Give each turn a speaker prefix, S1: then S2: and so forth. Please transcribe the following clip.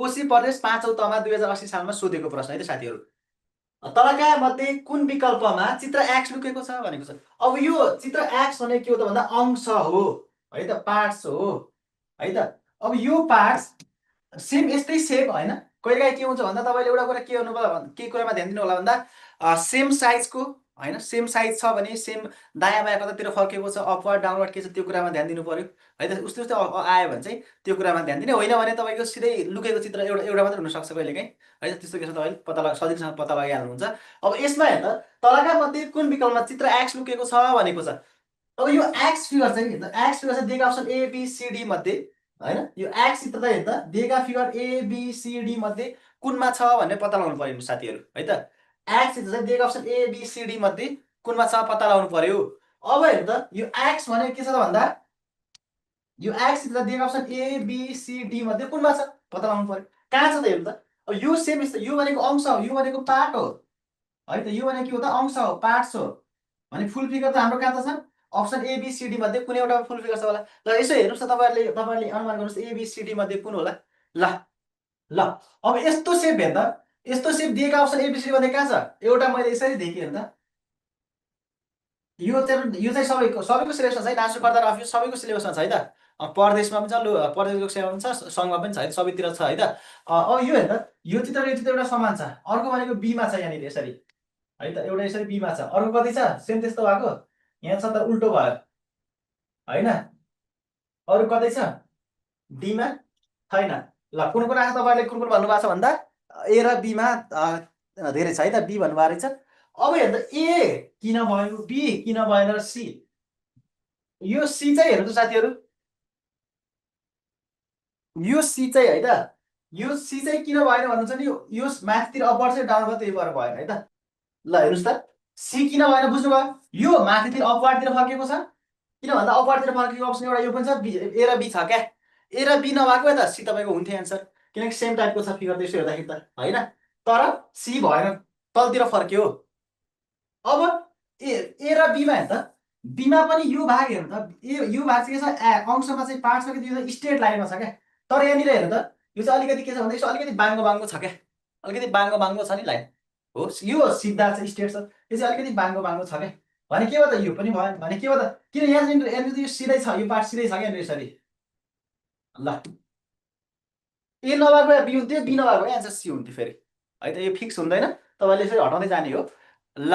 S1: कोशी प्रदेश 5औं तहमा 2080 सालमा सोधेको प्रश्न है त साथीहरू। तलका मध्ये कुन विकल्पमा चित्र एक्स लुकेको छ भनेको छ। अब यो चित्र एक्स भने के हो त भन्दा अंश हो है त, पार्ट्स हो है त। अब यो पार्ट्स सेम यस्तै सेप होइन, कहिलेकाहीँ के हुन्छ भन्दा तपाईँले एउटा कुरा के गर्नु पर्यो, के कुरामा ध्यान दिनु होला भन्दा सेम साइजको होइन, सेम साइज छ भने सेम दायाँ बायाँ कतातिर फर्केको छ, अपवर्ड डाउनवर्ड के छ त्यो कुरामा ध्यान दिनु पर्यो है त। उस्तै उस्तै आयो भने चाहिँ त्यो कुरामा ध्यान दिने, होइन भने तपाईँको सिधै लुकेको चित्र एउटा एउटा मात्रै हुनसक्छ कहिलेकाहीँ है त। त्यस्तो के छ तपाईँले सजिलोसँग पत्ता लगाइहाल्नुहुन्छ। अब यसमा हेर्दा तलका मध्ये कुन विकल्पमा चित्र एक्स लुकेको छ भनेको छ। अब यो एक्स फिगर चाहिँ हेर्दा, एक्स फिगर चाहिँ दिएका अप्सन एबिसिडी मध्ये होइन, यो एक्स चित्र चाहिँ हेर्दा दिएका फिगर एबिसिडी मध्ये कुनमा छ भनेर पत्ता लगाउनु पर्यो साथीहरू है त। एक्स चित्र चाहिँ दिएका अप्सन एबिसिडी मध्ये कुनमा छ पत्ता लगाउनु पर्यो। अब हेर्दा यो एक्स भने के छ त भन्दा यो एक्स चित्र दिएका अप्सन एबिसिडी मध्ये कुनमा छ पत्ता लगाउनु पर्यो। कहाँ छ त हेर्नु त। अब यो सेम यो भनेको अंश हो, यो भनेको पार्ट हो है त। यो भनेको के हो त अंश हो, पार्ट्स हो भने फुल फिगर त हाम्रो कहाँ त छ, अप्सन एबिसिडी मध्ये कुनै एउटा फुल फिगर छ होला। ल यसो हेर्नुहोस् त, तपाईँहरूले अनुमान गर्नुहोस् एबिसिडी मध्ये कुन होला। ल ल अब यस्तो सेप हेर्दा, यस्तो सेप दिएका अप्सन एबिसिडी मध्ये कहाँ छ, एउटा मैले यसरी देखेँ हेर्दा, यो चाहिँ सबैको सिलेबसमा छ है, नासु पर्दा अफिस सबैको सिलेबसमा छ है त। परदेशमा पनि छ, परदेश लोक सेवा पनि छ, सङ्घमा पनि छ है, सबैतिर छ है त। अब यो हेर्दा यो चित्र एउटा समान छ, अर्को भनेको बीमा छ यहाँनिर यसरी है त, एउटा यसरी बीमा छ, अर्को कति छ सेम त्यस्तो भएको, यहाँ छ तर उल्टो भयो होइन। अरू कतै छ डीमा छैन। ल कुन कुन आएको तपाईँहरूले कुन कुन भन्नुभएको छ भन्दा ए र बीमा धेरै छ है त, बी भन्नुभएको रहेछ। अब हेर्दा ए किन भयो, बी किन भएन र सी, यो सी चाहिँ हेर्नु त साथीहरू, यो सी चाहिँ है त, यो सी चाहिँ किन भएन भन्नुहुन्छ नि, यो माथितिर अपवर्ड चाहिँ डाउनवर्ड त्यही भएर भएन है त। ल हेर्नुहोस् त सी किन भएन बुझ्नुभयो, यो माथितिर अपवर्डतिर फर्केको छ, किन भन्दा अपवर्डतिर फर्केको अप्सन एउटा यो पनि छ, ए र बी छ क्या। ए र बी नभएको त सी तपाईँको हुन्थ्यो एन्सर, किनकि सेम टाइपको छ फिगर त्यसो हेर्दाखेरि त होइन। तर सी भएन, तलतिर फर्क्यो। अब ए र बीमा हेर्दा, बीमा पनि यो भाग हेर्नु त, यो भाग चाहिँ के छ अंशमा चाहिँ पार्ट्समा के त्यो स्ट्रेट लाइनमा छ क्या। तर यहाँनिर हेर्नु त यो चाहिँ अलिकति के छ भन्दा यसो अलिकति बाङ्गो बाङ्गो छ क्या, अलिकति बाङ्गो बाङ्गो छ नि लाइन हो, यो सिधा चाहिँ स्ट्रेट छ, यो चाहिँ अलिकति बाङ्गो बाङ्गो छ क्या। भने के हो त यो पनि भयो, भने के हो त, किन यहाँनिर त यो सिधै छ, यो पार्ट सिधै छ क्या यसरी। ल ए नभएको या बी हुन्थ्यो, बी नभएको एन्सर सी हुन्थ्यो फेरि है त, यो फिक्स हुँदैन, तपाईँले यसरी हटाउँदै जाने हो। ल